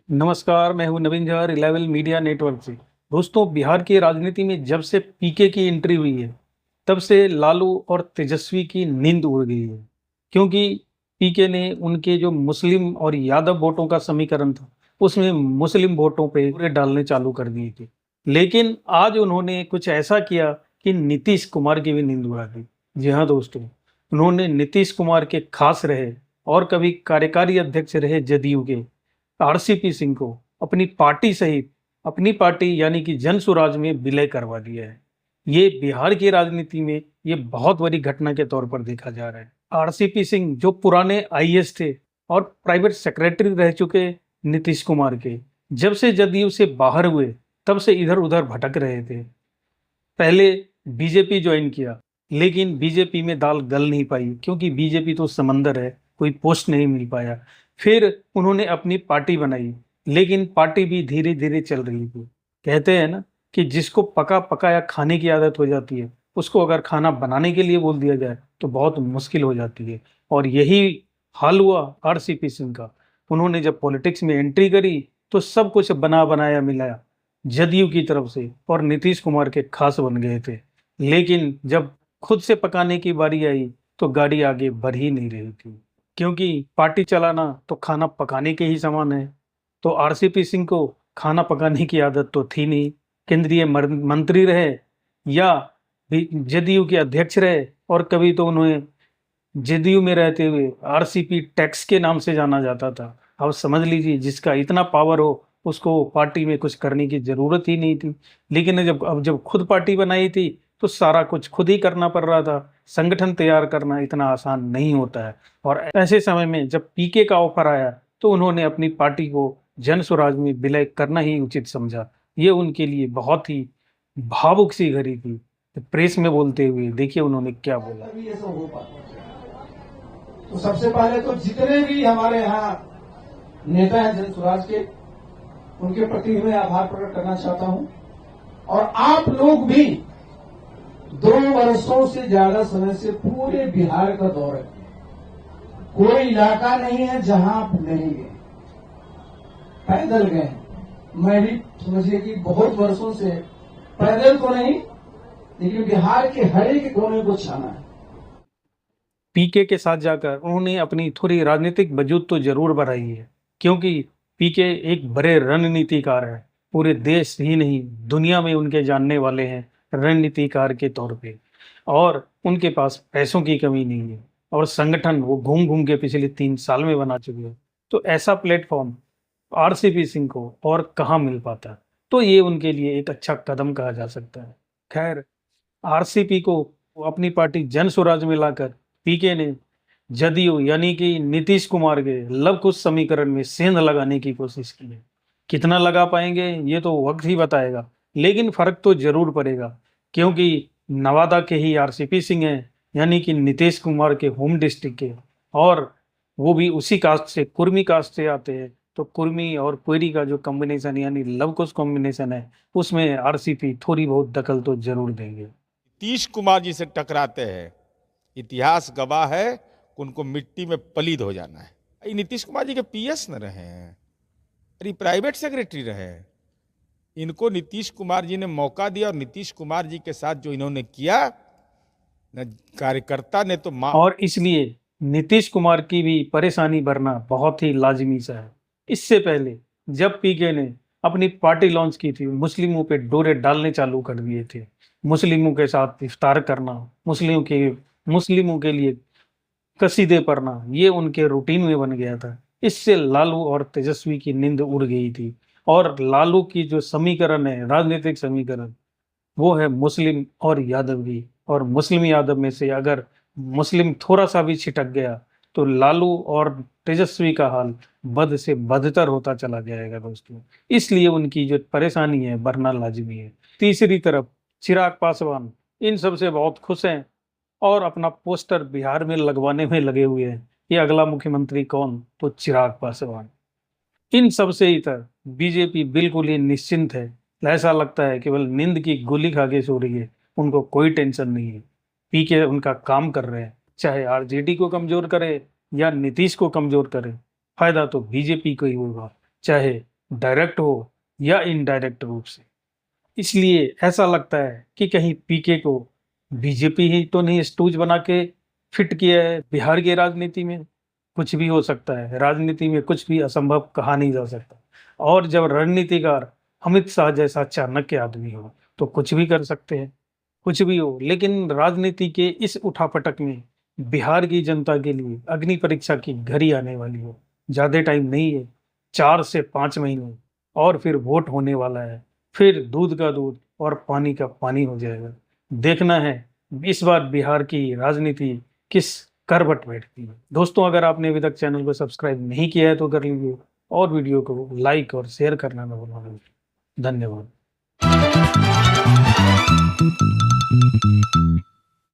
नमस्कार, मैं हूं नवीन झा रिलायबल मीडिया नेटवर्क से। दोस्तों, बिहार की राजनीति में जब से पीके की एंट्री हुई है, तब से लालू और तेजस्वी की नींद उड़ गई है। क्योंकि पीके ने उनके जो मुस्लिम और यादव वोटों का समीकरण था, उसमें मुस्लिम वोटों पे पूरे डालने चालू कर दिए थे। लेकिन आज उन्होंने कुछ ऐसा किया कि नीतीश कुमार की भी नींद उड़ा दी। जी हाँ दोस्तों, उन्होंने नीतीश कुमार के खास रहे और कभी कार्यकारी अध्यक्ष रहे जदयू के आरसीपी सिंह को अपनी पार्टी सहित अपनी पार्टी यानी कि जन स्वराज में विलय करवा दिया है। ये बिहार की राजनीति में ये बहुत बड़ी घटना के तौर पर देखा जा रहा है। आरसीपी सिंह जो पुराने आईएएस थे और प्राइवेट सेक्रेटरी रह चुके नीतीश कुमार के, जब से जदयू से बाहर हुए तब से इधर उधर भटक रहे थे। पहले बीजेपी ज्वाइन किया, लेकिन बीजेपी में दाल गल नहीं पाई क्योंकि बीजेपी तो समंदर है, कोई पोस्ट नहीं मिल पाया। फिर उन्होंने अपनी पार्टी बनाई, लेकिन पार्टी भी धीरे धीरे चल रही थी। कहते हैं ना कि जिसको पका पकाया खाने की आदत हो जाती है, उसको अगर खाना बनाने के लिए बोल दिया जाए तो बहुत मुश्किल हो जाती है। और यही हाल हुआ आरसीपी सिंह का। उन्होंने जब पॉलिटिक्स में एंट्री करी तो सब कुछ बना बनाया मिलाया जदयू की तरफ से और नीतीश कुमार के खास बन गए थे। लेकिन जब खुद से पकाने की बारी आई तो गाड़ी आगे बढ़ ही नहीं रही थी, क्योंकि पार्टी चलाना तो खाना पकाने के ही समान है। तो आरसीपी सिंह को खाना पकाने की आदत तो थी नहीं। केंद्रीय मंत्री रहे या जदयू के अध्यक्ष रहे, और कभी तो उन्हें जदयू में रहते हुए आरसीपी टैक्स के नाम से जाना जाता था। अब समझ लीजिए, जिसका इतना पावर हो उसको पार्टी में कुछ करने की जरूरत ही नहीं थी। लेकिन जब खुद पार्टी बनाई थी तो सारा कुछ खुद ही करना पड़ रहा था। संगठन तैयार करना इतना आसान नहीं होता है। और ऐसे समय में जब पीके का ऑफर आया तो उन्होंने अपनी पार्टी को जन स्वराज में विलय करना ही उचित समझा। ये उनके लिए बहुत ही भावुक सी घड़ी थी। प्रेस में बोलते हुए देखिए उन्होंने क्या बोला। तो सबसे पहले तो जितने भी हमारे यहाँ नेता हैं जन स्वराज के, उनके प्रति मैं आभार प्रकट करना चाहता हूं। और आप लोग भी 2 वर्षों से ज्यादा समय से पूरे बिहार का दौर है, कोई इलाका नहीं है जहां आप नहीं गए, पैदल गए। मैं भी समझिए कि बहुत वर्षों से पैदल तो नहीं, लेकिन बिहार के हर एक कोने को छाना है। पीके के साथ जाकर उन्होंने अपनी थोड़ी राजनीतिक वजूद तो जरूर बढ़ाई है, क्योंकि पीके एक बड़े रणनीतिकार है। पूरे देश ही नहीं, दुनिया में उनके जानने वाले हैं रणनीतिकार के तौर पे। और उनके पास पैसों की कमी नहीं है, और संगठन वो घूम घूम के पिछले 3 साल में बना चुके हैं। तो ऐसा प्लेटफॉर्म आरसीपी सिंह को और कहाँ मिल पाता है। तो ये उनके लिए एक अच्छा कदम कहा जा सकता है। खैर, आरसीपी को अपनी पार्टी जन स्वराज में लाकर पीके ने जदयू यानी कि नीतीश कुमार के लव कुश समीकरण में सेंध लगाने की कोशिश की है। कितना लगा पाएंगे ये तो वक्त ही बताएगा, लेकिन फर्क तो जरूर पड़ेगा, क्योंकि नवादा के ही आरसीपी सिंह हैं, यानी कि नीतीश कुमार के होम डिस्ट्रिक्ट के, और वो भी उसी कास्ट से, कुर्मी कास्ट से आते हैं। तो कुर्मी और कोयरी का जो कॉम्बिनेशन यानी लव कुश कॉम्बिनेशन है, उसमें आरसीपी थोड़ी बहुत दखल तो जरूर देंगे। नीतीश कुमार जी से टकराते हैं, इतिहास गवाह है कि उनको मिट्टी में पलीद हो जाना है। ये नीतीश कुमार जी के पीएस न रहे हैं, अरे प्राइवेट सेक्रेटरी रहे हैं। इनको नीतीश कुमार जी ने मौका दिया, और नीतीश कुमार जी के साथ जो इन्होंने किया न, कार्यकर्ता ने तो और इसलिए नीतीश कुमार की भी परेशानी भरना बहुत ही लाजिमी सा है। इससे पहले जब पीके ने अपनी पार्टी लॉन्च की थी, मुस्लिमों पे डोरे डालने चालू कर दिए थे। मुस्लिमों के साथ इफ्तार करना, मुस्लिमों के लिए कसीदे पढ़ना, ये उनके रूटीन में बन गया था। इससे लालू और तेजस्वी की नींद उड़ गई थी। और लालू की जो समीकरण है, राजनीतिक समीकरण, वो है मुस्लिम और यादवी। और मुस्लिम यादव में से अगर मुस्लिम थोड़ा सा भी छिटक गया तो लालू और तेजस्वी का हाल बद से बदतर होता चला जाएगा दोस्तों। इसलिए उनकी जो परेशानी है बढ़ना लाजमी है। तीसरी तरफ चिराग पासवान इन सब से बहुत खुश हैं और अपना पोस्टर बिहार में लगवाने में लगे हुए हैं। ये अगला मुख्यमंत्री कौन? तो चिराग पासवान। इन सब से इतर बीजेपी बिल्कुल ही निश्चिंत है। ऐसा लगता है केवल नींद की गोली खा के सो रही है, उनको कोई टेंशन नहीं है। पीके उनका काम कर रहे हैं, चाहे आरजेडी को कमजोर करे या नीतीश को कमजोर करे। फायदा तो बीजेपी को ही होगा, चाहे डायरेक्ट हो या इनडायरेक्ट रूप से। इसलिए ऐसा लगता है कि कहीं पीके को बीजेपी ही तो नहीं स्टूज बना के फिट किया है बिहार की राजनीति में। कुछ भी हो सकता है, राजनीति में कुछ भी असंभव कहा नहीं जा सकता। और जब रणनीतिकार अमित शाह जैसा चाणक्य आदमी हो तो कुछ भी कर सकते हैं, कुछ भी हो। लेकिन राजनीति के इस उठापटक में बिहार की जनता के लिए अग्नि परीक्षा की घड़ी आने वाली है। ज्यादा टाइम नहीं है, 4 से 5 महीने और फिर वोट होने वाला है। फिर दूध का दूध और पानी का पानी हो जाएगा। देखना है इस बार बिहार की राजनीति किस करवट बैठती है। दोस्तों, अगर आपने अभी तक चैनल को सब्सक्राइब नहीं किया है तो कर लीजिए और वीडियो को लाइक और शेयर करना ना भूलना। धन्यवाद।